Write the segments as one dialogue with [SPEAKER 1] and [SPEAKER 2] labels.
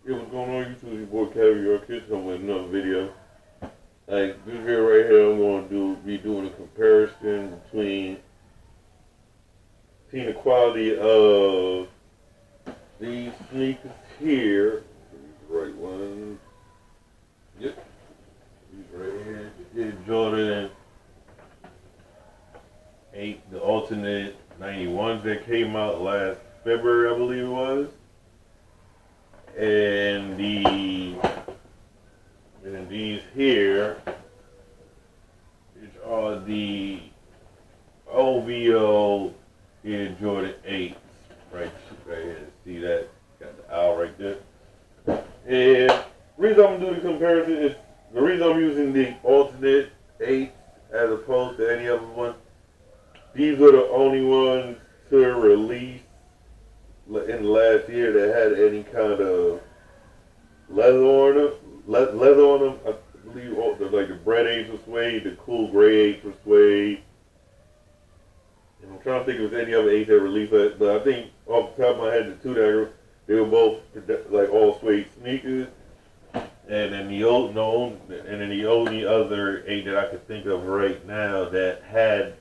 [SPEAKER 1] Yeah, what's going on YouTube? Your boy Kavi-R Kids coming with another video. Like this video right here, I'm going to be doing a comparison between seeing the quality of these sneakers here. These right ones. Yep. These right here. These Jordan 8, the alternate 91s that came out last February, I believe it was. And these here, which are the OVO Air Jordan 8s, right here. See that? Got the owl right there. And the reason I'm doing the comparison is the reason I'm using the alternate 8s as opposed to any other one. These are the only ones to release in the last year that had any kind of leather on them. Leather on them. I believe like the bread 8s were suede, the cool gray 8s were suede. And I'm trying to think if there's any other 8s that released that, but I think off the top of my head, the two that they were both like all suede sneakers. And then the only other 8 that I could think of right now that had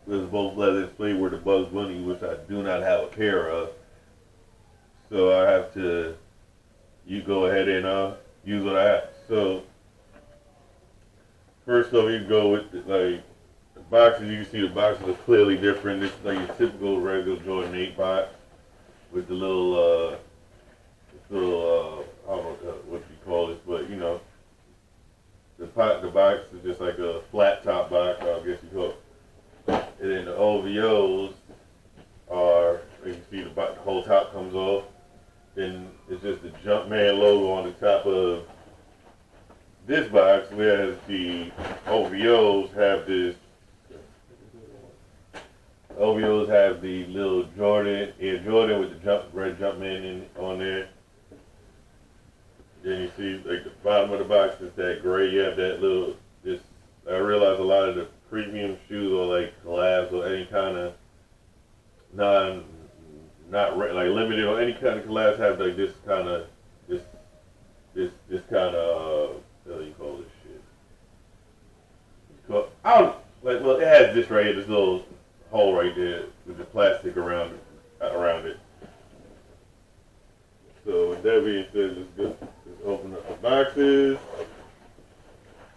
[SPEAKER 1] was both leather and suede were the Bugs Bunny, which I do not have a pair of. So I have to, you go ahead and use what I have. So first off, you go with the boxes. You can see the boxes are clearly different. This is like your typical regular Jordan 8 box with the little, I don't know what you call this, but you know, the box is just like a flat top box, I guess you call it. And then the OVOs are, you can see the whole top comes off. Then it's just the Jumpman logo on the top of this box, whereas the OVOs have this. OVOs have the little Air Jordan with the red Jumpman on there. Then you see like the bottom of the box is that gray. You have that little. I realize a lot of the premium shoes or like collabs or any kind of not like limited or any kind of collabs have like this kind of this kind of what do you call this shit? I don't like. Well, it has this right here, this little hole right there with the plastic around it. So with that being said, let's open up the boxes.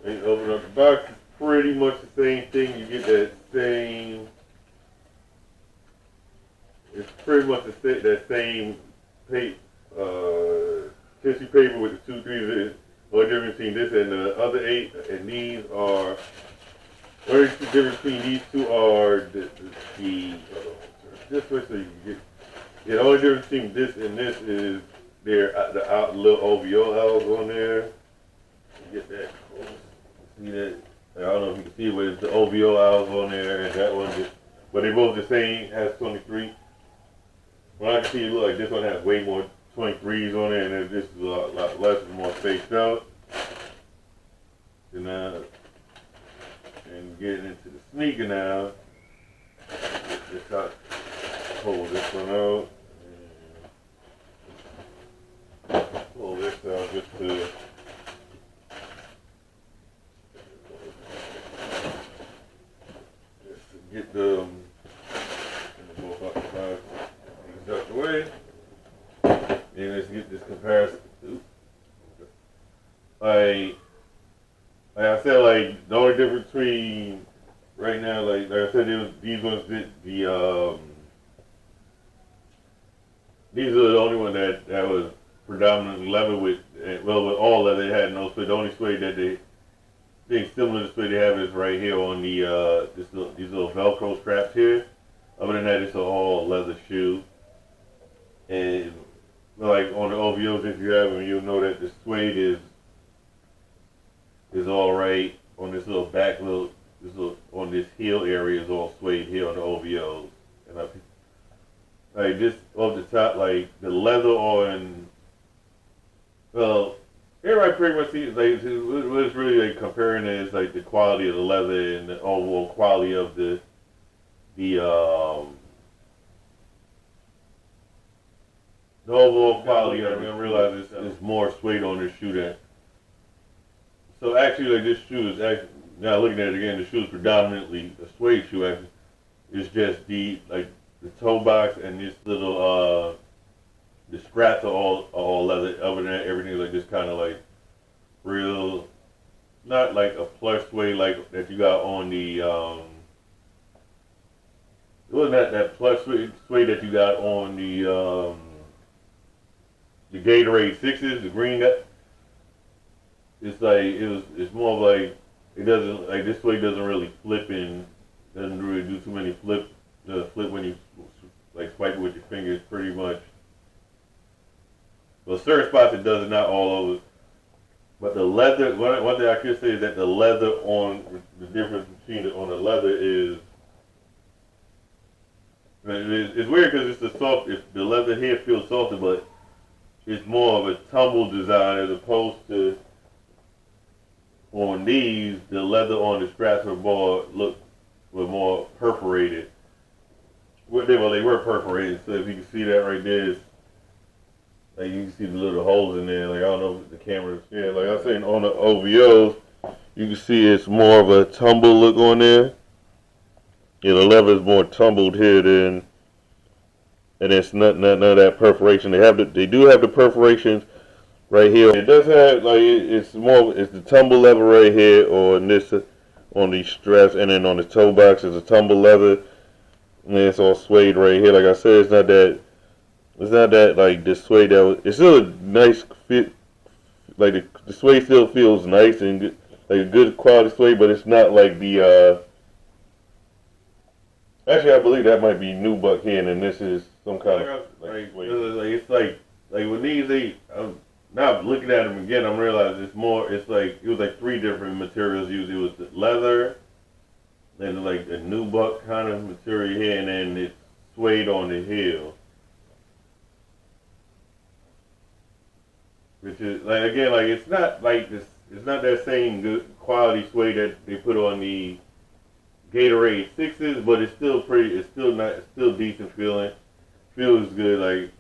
[SPEAKER 1] And you open up the box, it's pretty much the same thing. You get that same. It's pretty much that same tissue paper with the 2 3s. What difference between this and the other 8 and these are? What is the difference between these two are this way so you get. Yeah, the only difference between this and this is the little OVO owls on there. You get that close. See that? I don't know if you can see it, but it's the OVO owls on there, and that one but they both the same, has 23. Well, I can see it look like this one has way more 23s on it, and then this is a lot less and more spaced out. And getting into the sneaker now. Just pull this one out. And pull this out just to get them both out the box. These out the way. And let's get this comparison. Like I said, like the only difference between right now, like I said, these ones these are the only one that was predominantly leather with all leather. They had no suede. The only suede that they thing similar to suede they have is right here on the these little Velcro straps here. Other than that, it's an all leather shoe. And like on the OVOs, if you have them, you'll know that the suede is all right on this little back on this heel area is all suede here on the OVOs. And like just off the top, like the leather on, well, everybody pretty much sees like what it's really like comparing is like the quality of the leather and the overall quality of the the overall quality. I realize it's more suede on this shoe than. So actually, like this shoe is actually, now looking at it again, the shoe is predominantly a suede shoe. Actually, it's just the toe box and this little the straps are all leather. Other than that, everything is like this kind of like real, not like a plush suede like that you got on the it wasn't that plush suede that you got on the Gatorade 6's, the green guy. It's like it's more of like it doesn't like this suede doesn't really flip in, doesn't really do too many flip when you like swipe it with your fingers pretty much. Well, certain spots it does, not all over. But the leather, one thing I could say is that the leather on, the difference between on the leather is, it's weird because it's the soft, if the leather here feels softer, but it's more of a tumble design as opposed to on these, the leather on the straps were more perforated. Well, they were perforated, so if you can see that right there, it's, like you can see the little holes in there. Like I don't know if the camera's here. Like I was saying on the OVOs, you can see it's more of a tumble look on there. Yeah, the leather is more tumbled here than, and it's none of that perforation. They do have the perforations right here. It does have like it's the tumble leather right here, or on this on these straps, and then on the toe box is a tumble leather, and it's all suede right here. Like I said, it's not that. It's not that like the suede that was. It's still a nice fit. Like the suede still feels nice and good, like a good quality suede, but it's not like the. Actually, I believe that might be nubuck here, and then this is some kind of like suede. It's like with these, now looking at them again, I'm realizing it's more. It's like it was like 3 different materials used. It was the leather, then like the nubuck kind of material here, and then it's suede on the heel. Which is like again, like it's not like this. It's not that same good quality suede that they put on the Gatorade 6's, but it's still pretty. It's still not. It's still decent feeling. Feels good. Like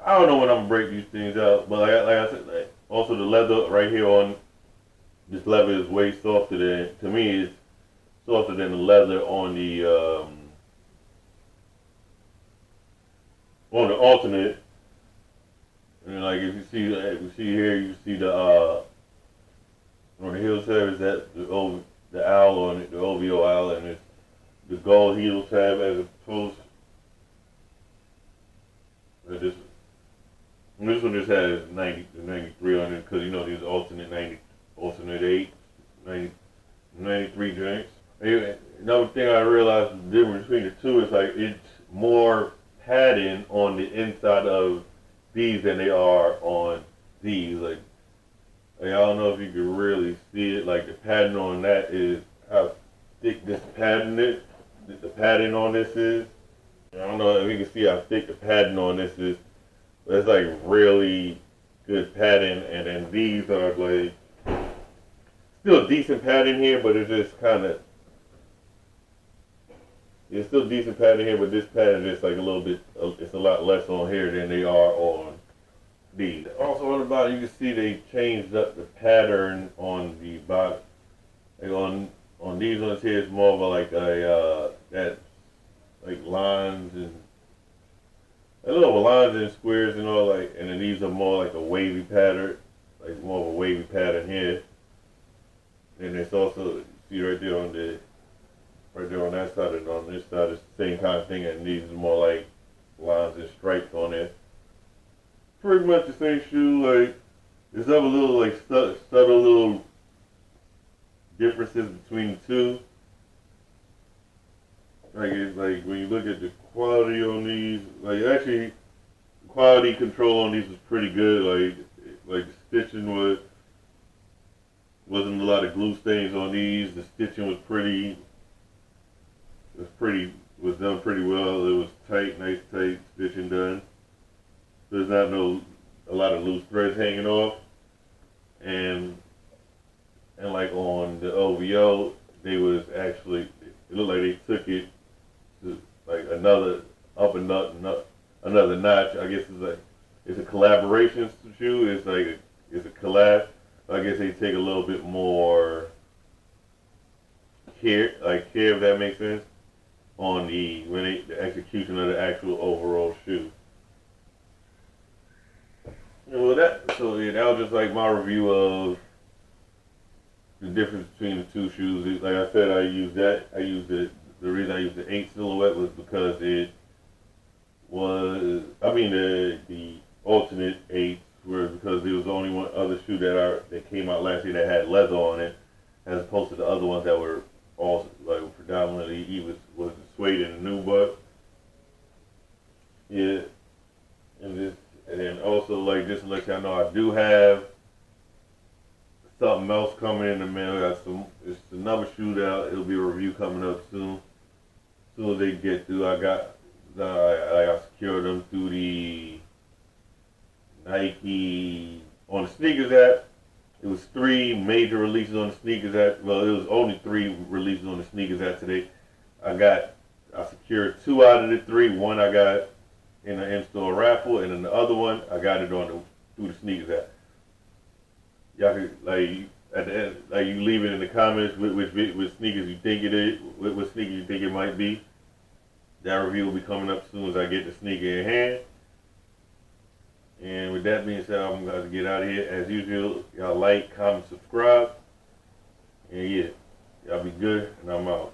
[SPEAKER 1] I don't know when I'm gonna break these things out, but like I said, like, also the leather right here on this leather is way softer than, to me, it's softer than the leather on the alternate. And like if you see here, you see the on the heel tab is that the owl on it, the OVO owl, and it's the gold heel tab as opposed to this. And this one just has 93 on it because you know these alternate 8, 93 joints. Another thing I realized the difference between the two is like it's more padding on the inside of these than they are on these. Like I don't know if you can really see it. Like the padding on that is how thick this padding is. The padding on this is. I don't know if you can see how thick the padding on this is. But it's like really good padding, and then these are like still decent padding here, but it's just kind of. It's still decent padding here, but this padding is like a little bit, it's a lot less on here than they are on these. Also on the bottom, you can see they changed up the pattern on the bottom. Like on these ones here, it's more of that like lines and a little lines and squares and all like, and then these are more like a wavy pattern, like more of a wavy pattern here. And it's also, see right there on that side and on this side, it's the same kind of thing, and these are more like lines and stripes on it. Pretty much the same shoe, like, there's other little, like, subtle little differences between the two. Like, it's like, when you look at the quality on these, like, actually, the quality control on these was pretty good, like the stitching wasn't a lot of glue stains on these, the stitching was done pretty well. It was tight, nice tight stitching done. There's not a lot of loose threads hanging off. And like on the OVO, they was actually, it looked like they took it to like another another notch. I guess it's a collaboration shoe. It's a collab. I guess they take a little bit more care, if that makes sense, on the execution of the actual overall shoe. Well, that was just like my review of the difference between the two shoes. Like I said, I used it. The reason I used the 8 silhouette was because it was, the alternate 8 were because there was only one other shoe that came out last year that had leather on it, as opposed to the other ones that were all like predominantly was suede and nubuck. Yeah, and then also like just to let y'all know, I do have something else coming in the mail. It's another shoe that it'll be a review coming up soon. As soon as they get through, I secured them through the Nike on the sneakers app. It was 3 major releases on the sneakers app. Well, it was only 3 releases on the sneakers app today. I secured 2 out of the 3. One I got in an in-store raffle, and then the other one I got it through the sneakers app. Y'all can at the end, you leave it in the comments which sneakers you think it is, what sneakers you think it might be. That review will be coming up as soon as I get the sneaker in hand. And with that being said, I'm going to get out of here. As usual, y'all like, comment, subscribe. And yeah, y'all be good, and I'm out.